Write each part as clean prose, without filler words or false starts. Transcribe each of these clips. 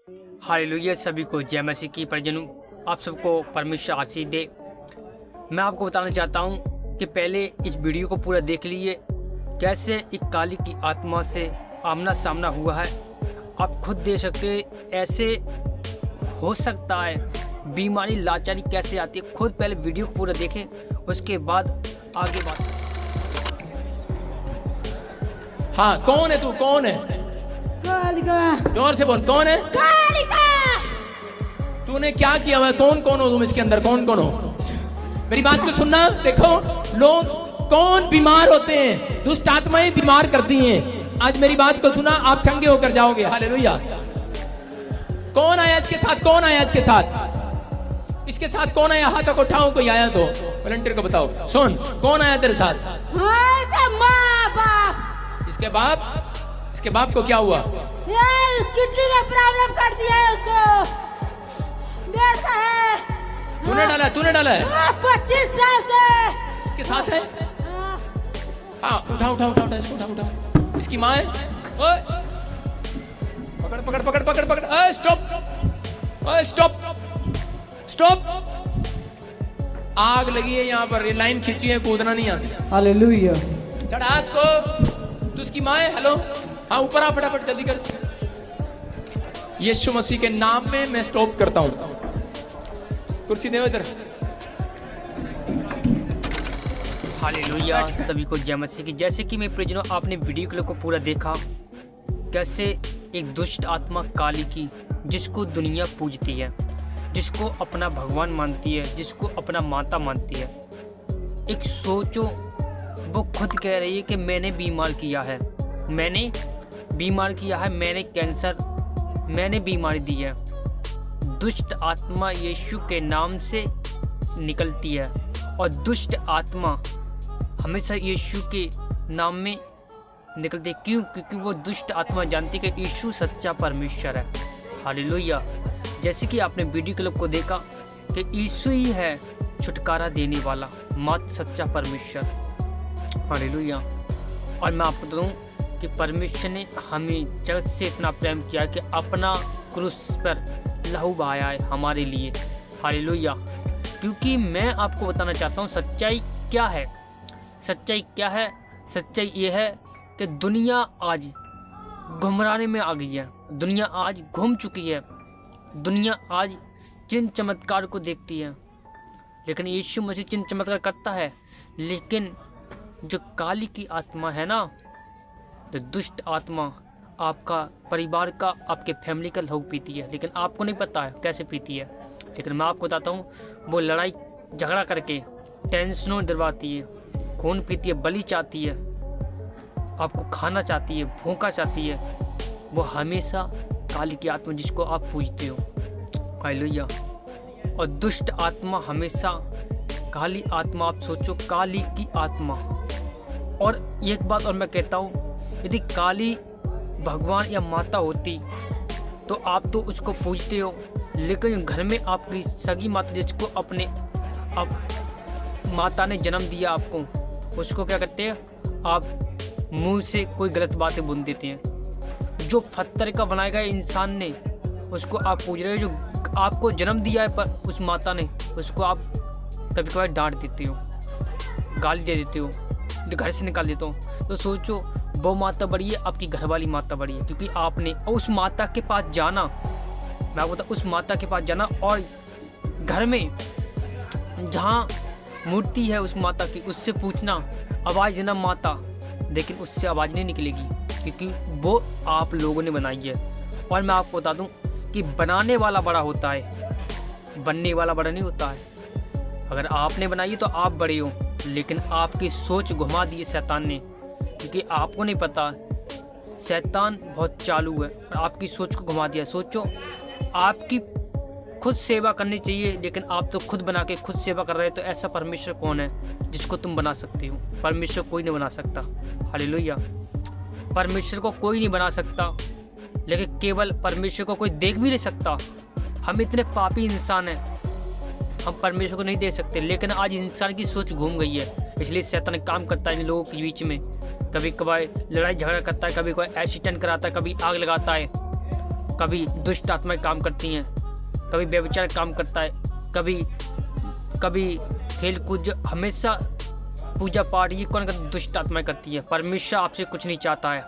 Hallelujah. सभी को जय मसीह की परिजनों, आप सबको परमेश्वर आशीष दे। मैं आपको बताना चाहता हूँ कि पहले इस वीडियो को पूरा देख लीजिए, कैसे एक काली की आत्मा से आमना सामना हुआ है। आप खुद देख सकते हैं ऐसे हो सकता है, बीमारी लाचारी कैसे आती है। खुद पहले वीडियो को पूरा देखें, उसके बाद आगे बात। हाँ, कौन है तू? कौन है? कालिका। जोर से बोल, कौन है? कालिका। तूने क्या किया हुआ है? कौन कौन हो तुम? इसके अंदर कौन कौन हो? मेरी बात को सुनना। देखो, लोग कौन बीमार होते हैं, दुष्ट आत्माएं बीमार करती हैं। आज मेरी बात को सुना, आप चंगे होकर जाओगे। हालेलुया। कौन आया इसके साथ? कौन आया इसके साथ? इसके साथ कौन आया? हाथ को उठाओ, कोई आया तो वॉलंटियर को बताओ। सुन, कौन आया तेरे साथ? हाँ, तो माँ बाप। इसके बाप? इसके बाप को क्या हुआ? यार किडनी का प्रॉब्लम कर दिया है उसको। डरता है। तूने डाला? तूने डाला है? 25 साल से इसके साथ है? हाँ, उठा उठा उठा उठा इसको, उठा उठा। इसकी माँ है? ओए, पकड़ पकड़ पकड़ पकड़ पकड़। ओए स्टॉप, ओए स्टॉप स्टॉप। आग लगी है यहाँ पर, ये लाइन खींची है, कूदना नहीं यहाँ से। हालेलुया। चढ़ा इसको। तू इसकी माँ है? हेलो, हाँ ऊपर आ, फटाफट जल्दी कर। यीशु मसीह के नाम में मैं स्टॉप करता हूँ। कुर्सी दे इधर। हालेलुया। सभी को जय मसीह की। जैसे कि मैं प्रियजनों, आपने वीडियो को पूरा देखा, कैसे एक दुष्ट आत्मा काली की, जिसको दुनिया पूजती है, जिसको अपना भगवान मानती है, जिसको अपना माता मानती है। एक सोचो, वो खुद कह रही है कि मैंने बीमार किया है, मैंने बीमार किया है, मैंने कैंसर, मैंने बीमारी दी है। दुष्ट आत्मा यीशु के नाम से निकलती है, और दुष्ट आत्मा हमेशा यीशु के नाम में निकलती है। क्यों? क्योंकि वो दुष्ट आत्मा जानती है कि यीशु सच्चा परमेश्वर है। हालेलुया। जैसे कि आपने वीडियो क्लिप को देखा कि यीशु ही है छुटकारा देने वाला, मात्र सच्चा परमेश्वर। हालेलुया। और मैं आपको बता दूं कि परमेश्वर ने हमें जगत से इतना प्रेम किया कि अपना क्रूस पर लहू बहाया है हमारे लिए। हालेलुया। क्योंकि मैं आपको बताना चाहता हूँ सच्चाई क्या है। सच्चाई क्या है? सच्चाई ये है कि दुनिया आज गुमराने में आ गई है। दुनिया आज घूम चुकी है। दुनिया आज चिन्ह चमत्कार को देखती है, लेकिन यीशु मसीह चिन्ह चमत्कार करता है। लेकिन जो काली की आत्मा है ना, तो दुष्ट आत्मा आपका परिवार का, आपके फैमिली का लहू पीती है, लेकिन आपको नहीं पता है कैसे पीती है। लेकिन मैं आपको बताता हूँ, वो लड़ाई झगड़ा करके टेंशनों दिलवाती है, खून पीती है, बलि चाहती है, आपको खाना चाहती है, भूखा चाहती है। वो हमेशा काली की आत्मा जिसको आप पूजते हो। हालेलुया। और दुष्ट आत्मा हमेशा काली आत्मा, आप सोचो काली की आत्मा। और एक बात और मैं कहता हूँ, यदि काली भगवान या माता होती तो आप तो उसको पूजते हो, लेकिन घर में आपकी सगी माता जिसको अपने अब माता ने जन्म दिया आपको, उसको क्या करते हैं आप? मुंह से कोई गलत बातें बोल देते हैं। जो पत्थर का बनाया गया इंसान ने, उसको आप पूज रहे हो। जो आपको जन्म दिया है पर उस माता ने, उसको आप कभी कभार डांट देते हो, गाली दे देते हो, घर से निकाल देते हो। तो सोचो, वो माता बड़ी है, आपकी घरवाली माता बड़ी है, क्योंकि आपने उस माता के पास जाना, मैं आपको बता, उस माता के पास जाना और घर में जहाँ मूर्ति है उस माता की, उससे पूछना, आवाज़ देना माता, लेकिन उससे आवाज़ नहीं निकलेगी, क्योंकि वो आप लोगों ने बनाई है। और मैं आपको बता दूं कि बनाने वाला बड़ा होता है, बनने वाला बड़ा नहीं होता है। अगर आपने बनाई है तो आप बड़े हो, लेकिन आपकी सोच घुमा दी है शैतान ने, क्योंकि आपको नहीं पता शैतान बहुत चालू है और आपकी सोच को घुमा दिया। सोचो, आपकी खुद सेवा करनी चाहिए, लेकिन आप तो खुद बना के खुद सेवा कर रहे हो। तो ऐसा परमेश्वर कौन है जिसको तुम बना सकते हो? परमेश्वर कोई नहीं बना सकता। हालेलुया। परमेश्वर को कोई नहीं बना सकता, लेकिन केवल परमेश्वर को कोई देख भी नहीं सकता। हम इतने पापी इंसान हैं, हम परमेश्वर को नहीं देख सकते। लेकिन आज इंसान की सोच घूम गई है, इसलिए शैतान काम करता है इन लोगों के बीच में। कभी कभार लड़ाई झगड़ा करता है, कभी कोई एक्सीडेंट कराता है, कभी आग लगाता है। कभी दुष्ट आत्माएं काम करती हैं, कभी व्यभिचार काम करता है, कभी खेल कूद, हमेशा पूजा पाठ, ये कौन करता? दुष्ट आत्माएं करती है। परमेश्वर आपसे कुछ नहीं चाहता है।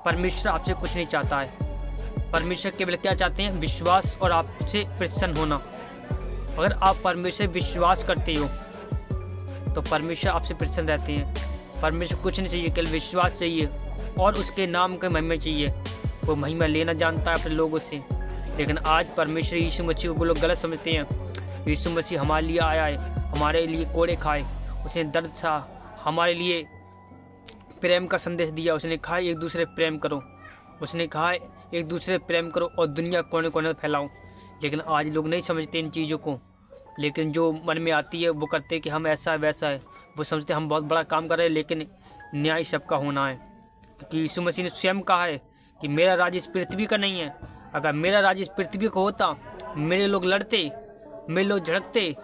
परमेश्वर आपसे कुछ नहीं चाहता है। परमेश्वर केवल क्या चाहते हैं? विश्वास और आपसे प्रसन्न होना। अगर आप परमेश्वर विश्वास करते हो तो परमेश्वर आपसे प्रसन्न रहते हैं। परमेश्वर कुछ नहीं चाहिए, केवल विश्वास चाहिए और उसके नाम की महिमा चाहिए। वो महिमा लेना जानता है अपने लोगों से। लेकिन आज परमेश्वर यीशु मसीह को लोग गलत समझते हैं। यीशु मसीह हमारे लिए आया है, हमारे लिए कोड़े खाए, उसने दर्द सहा, हमारे लिए प्रेम का संदेश दिया। उसने कहा एक दूसरे प्रेम करो, उसने कहा एक दूसरे प्रेम करो और दुनिया कोने कोने फैलाओ। लेकिन आज लोग नहीं समझते इन चीज़ों को। लेकिन जो मन में आती है वो करते हैं कि हम ऐसा है वैसा है। वो समझते हैं हम बहुत बड़ा काम कर रहे हैं, लेकिन न्याय सबका होना है। क्योंकि यीशु मसीह ने स्वयं कहा है कि मेरा राज्य इस पृथ्वी का नहीं है। अगर मेरा राज्य इस पृथ्वी का होता, मेरे लोग लड़ते, मेरे लोग झड़कते,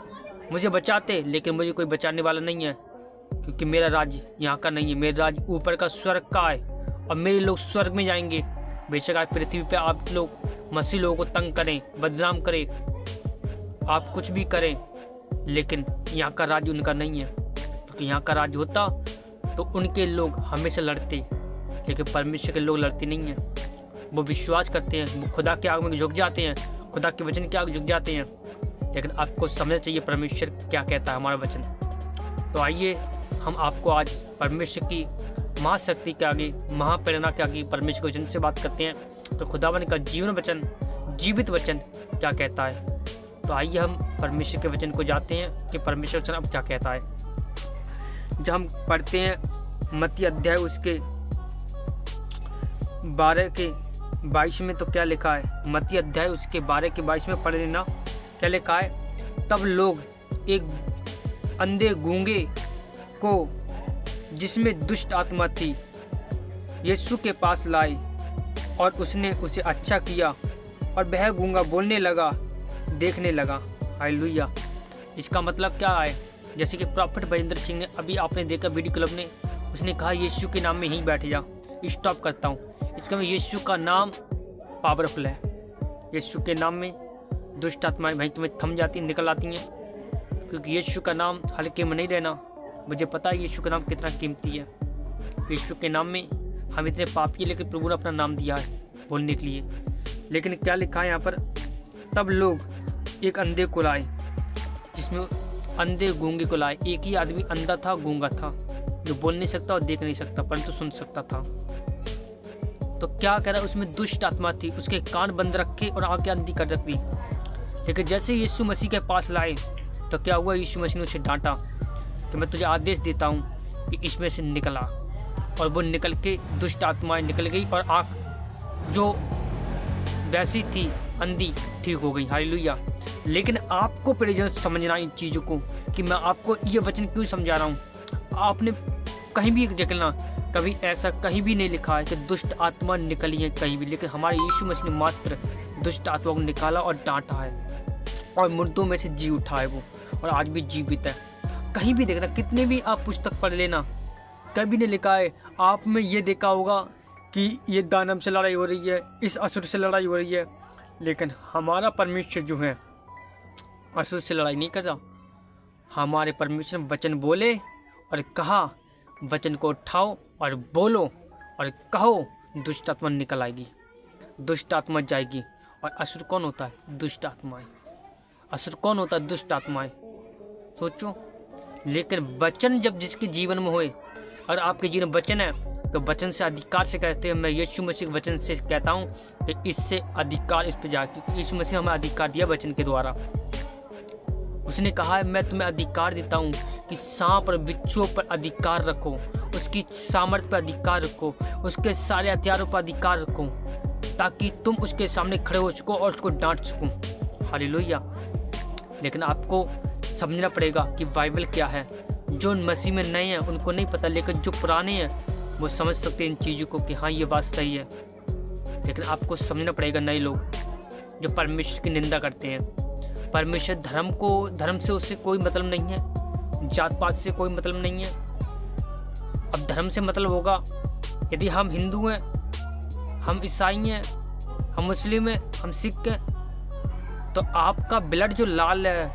मुझे बचाते, लेकिन मुझे कोई बचाने वाला नहीं है। क्योंकि मेरा राज्य यहाँ का नहीं है, मेरा राज्य ऊपर का स्वर्ग का है और मेरे लोग स्वर्ग में जाएंगे। बेशक आज पृथ्वी पे आप लोग मसीह लोगों को तंग करें, बदनाम करें, आप कुछ भी करें, लेकिन यहाँ का राज्य उनका नहीं है। क्योंकि यहाँ का राज्य होता तो उनके लोग हमेशा लड़ते, लेकिन परमेश्वर के लोग लड़ते नहीं हैं। वो विश्वास करते हैं, वो खुदा के आगे में झुक जाते हैं, खुदा के वचन के आगे झुक जाते हैं। लेकिन आपको समझना चाहिए परमेश्वर क्या कहता है हमारा वचन। तो आइए हम आपको आज परमेश्वर की महाशक्ति के आगे, महाप्रेरणा के आगे परमेश्वर के वचन से बात करते हैं। तो खुदावन का जीवन वचन, जीवित वचन क्या कहता है। तो आइए हम परमेश्वर के वचन को जानते हैं कि परमेश्वर वचन अब क्या कहता है। जब हम पढ़ते हैं मत्ती अध्याय उसके 12 के 22 में, तो क्या लिखा है? मत्ती अध्याय उसके 12 के 22 में पढ़ लेना। क्या लिखा है? तब लोग एक अंधे गूंगे को, जिसमें दुष्ट आत्मा थी, यीशु के पास लाए और उसने उसे अच्छा किया और वह गूंगा बोलने लगा, देखने लगा। हालेलुया। इसका मतलब क्या है? जैसे कि प्रॉफिट भजेंद्र सिंह ने अभी आपने देखा वीडियो क्लब ने, उसने कहा यीशु के नाम में यहीं बैठ जा। स्टॉप करता हूँ। इसका मतलब यीशु का नाम पावरफुल है। यीशु के नाम में दुष्ट आत्माएं भाई तुम्हें थम जाती, निकल आती हैं। क्योंकि यीशु का नाम हल्के में नहीं रहना। मुझे पता है यीशु का नाम कितना कीमती है। यीशु के नाम में हम इतने पापी हैं, लेकिन प्रभु ने अपना नाम दिया है बोलने के लिए। लेकिन क्या लिखा है यहाँ पर? तब लोग एक अंधे को लाए, जिसमें अंधे गूंगे को लाए। एक ही आदमी अंधा था, गूंगा था, जो बोल नहीं सकता और देख नहीं सकता, परंतु सुन सकता था। तो क्या कह रहा है? उसमें दुष्ट आत्मा थी, उसके कान बंद रखे और आंखें अंधी कर रख दी। लेकिन जैसे यीशु मसीह के पास लाए तो क्या हुआ? यीशु मसीह ने उसे डांटा कि मैं तुझे आदेश देता हूँ कि इसमें से निकला। और वो निकल के दुष्ट आत्माएं निकल गई और आँख जो वैसी थी अंधी ठीक हो गई। हालेलुया। लेकिन आपको प्रियजन समझना इन चीज़ों को कि मैं आपको ये वचन क्यों समझा रहा हूँ। आपने कहीं भी देखना, कभी ऐसा कहीं भी नहीं लिखा है कि दुष्ट आत्मा निकली है कहीं भी। लेकिन हमारे यीशु मसीह ने मात्र दुष्ट आत्मा को निकाला और डांटा है और मुर्दों में से जी उठा है वो, और आज भी जीवित है। कहीं भी देखना, कितने भी आप पुस्तक पढ़ लेना, कभी नहीं लिखा है। आप में ये देखा होगा कि ये दानव से लड़ाई हो रही है, इस असुर से लड़ाई हो रही है। लेकिन हमारा परमेश्वर जो है असुर से लड़ाई नहीं कर रहा। हमारे परमेश्वर वचन बोले और कहा, वचन को उठाओ और बोलो और कहो, दुष्ट आत्मा निकल आएगी, दुष्ट आत्मा जाएगी। और असुर कौन होता है? दुष्ट आत्माएं। असुर कौन होता है? दुष्ट आत्माएं। सोचो। लेकिन वचन जब जिसके जीवन में होए, और आपके जीवन में वचन है, तो वचन से अधिकार से कहते हैं। मैं यीशु मसीह के वचन से कहता हूँ कि इससे अधिकार इस पर जाए, क्योंकि यीशु मसीह हमें अधिकार दिया वचन के द्वारा। उसने कहा है मैं तुम्हें अधिकार देता हूँ कि सांप और बिच्छुओं पर अधिकार रखो, उसकी सामर्थ्य पर अधिकार रखो, उसके सारे हथियारों पर अधिकार रखो, ताकि तुम उसके सामने खड़े हो सको और उसको डांट सको। हालेलुया। लेकिन आपको समझना पड़ेगा कि बाइबल क्या है। जो मसीह में नए हैं उनको नहीं पता, लेकिन जो पुराने हैं वो समझ सकते हैं इन चीज़ों को कि हाँ ये बात सही है। लेकिन आपको समझना पड़ेगा नए लोग जो परमेश्वर की निंदा करते हैं। परमेश्वर धर्म से उससे कोई मतलब नहीं है, जात पात से कोई मतलब नहीं है। अब धर्म से मतलब होगा यदि हम हिंदू हैं, हम ईसाई हैं, हम मुस्लिम हैं, हम सिख हैं, तो आपका ब्लड जो लाल है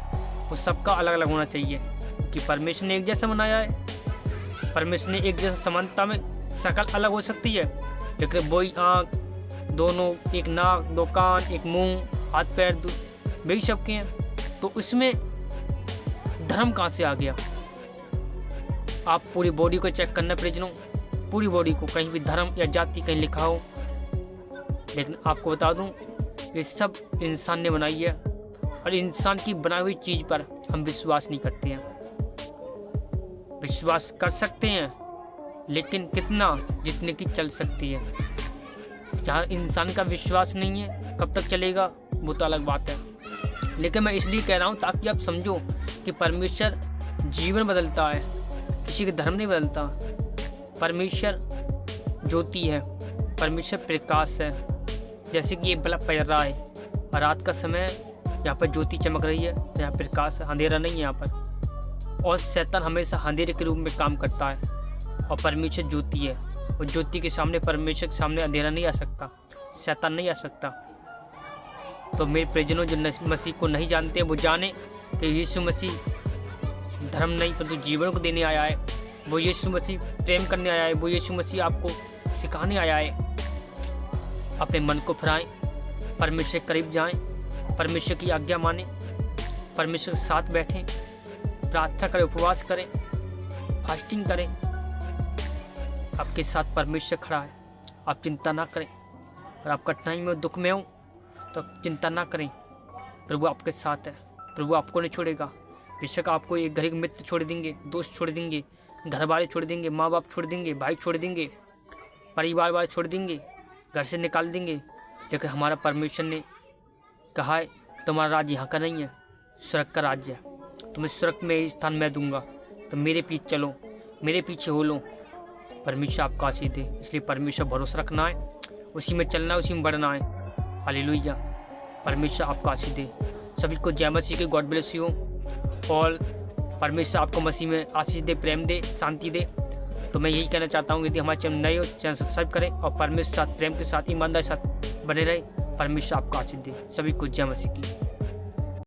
वो सबका अलग अलग होना चाहिए, क्योंकि परमेश्वर ने एक जैसा बनाया है। परमेश्वर ने एक जैसा समानता में शकल अलग हो सकती है, लेकिन वही आँख, दोनों, एक नाक, दो कान, एक मुंह, हाथ पैर वही सबके हैं, तो उसमें धर्म कहाँ से आ गया? आप पूरी बॉडी को चेक करना प्रिजनों, पूरी बॉडी को, कहीं भी धर्म या जाति कहीं लिखा हो। लेकिन आपको बता दूं, ये सब इंसान ने बनाई है, और इंसान की बनाई हुई चीज़ पर हम विश्वास नहीं करते हैं। विश्वास कर सकते हैं, लेकिन कितना, जितने की चल सकती है। जहाँ इंसान का विश्वास नहीं है, कब तक चलेगा वो तो अलग बात है। लेकिन मैं इसलिए कह रहा हूँ ताकि आप समझो कि परमेश्वर जीवन बदलता है, किसी का धर्म नहीं बदलता। परमेश्वर ज्योति है, परमेश्वर प्रकाश है। जैसे कि ये बल्ब पड़ रहा है और रात का समय यहाँ पर ज्योति चमक रही है, यहाँ प्रकाश है, अंधेरा नहीं है यहाँ पर। और शैतान हमेशा अंधेरे के रूप में काम करता है, और परमेश्वर ज्योति है, और ज्योति के सामने, परमेश्वर के सामने अंधेरा नहीं आ सकता, शैतान नहीं आ सकता। तो मेरे प्रियजनों जो मसीह को नहीं जानते हैं वो जाने कि यीशु मसीह धर्म नहीं परंतु जीवन को देने आया है। वो यीशु मसीह प्रेम करने आया है, वो यीशु मसीह आपको सिखाने आया है। अपने मन को फिराएं, परमेश्वर के करीब जाएं, परमेश्वर की आज्ञा मानें, परमेश्वर के साथ बैठें, प्रार्थना करें, उपवास करें, फास्टिंग करें। आपके साथ परमेश्वर खड़ा है, आप चिंता ना करें। और आप कठिनाई में, दुख में हो तो चिंता ना करें, प्रभु आपके साथ है, प्रभु आपको नहीं छोड़ेगा। बेशक आपको एक घर के मित्र छोड़ देंगे, दोस्त छोड़ देंगे, घर वाले छोड़ देंगे, माँ बाप छोड़ देंगे, भाई छोड़ देंगे, परिवार वाले छोड़ देंगे, घर से निकाल देंगे, लेकिन हमारा परमेश्वर ने कहा है तुम्हारा राज्य यहाँ का नहीं है, स्वर्ग का राज्य है। तुम्हें स्वर्ग में स्थान मैं दूंगा, तो मेरे पीछे चलो, मेरे पीछे हो लो। परमेश्वर आपको आशीष दे। इसलिए परमेश्वर भरोसा रखना है, उसी में चलना है, उसी में बढ़ना है। हालेलुया। परमेश्वर आपको आशीष दे। सभी को जय मसीह के, गॉड ब्लेस यू। और परमेश्वर आपको मसीह में आशीष दे, प्रेम दे, शांति दे। तो मैं यही कहना चाहता हूँ, यदि हमारे चैनल नए हो, चैनल सब्सक्राइब करें और परमेश्वर साथ, प्रेम के साथ, ईमानदारी के साथ बने रहे। परमेश्वर आपको आशीष दे। सभी को जय मसीह की।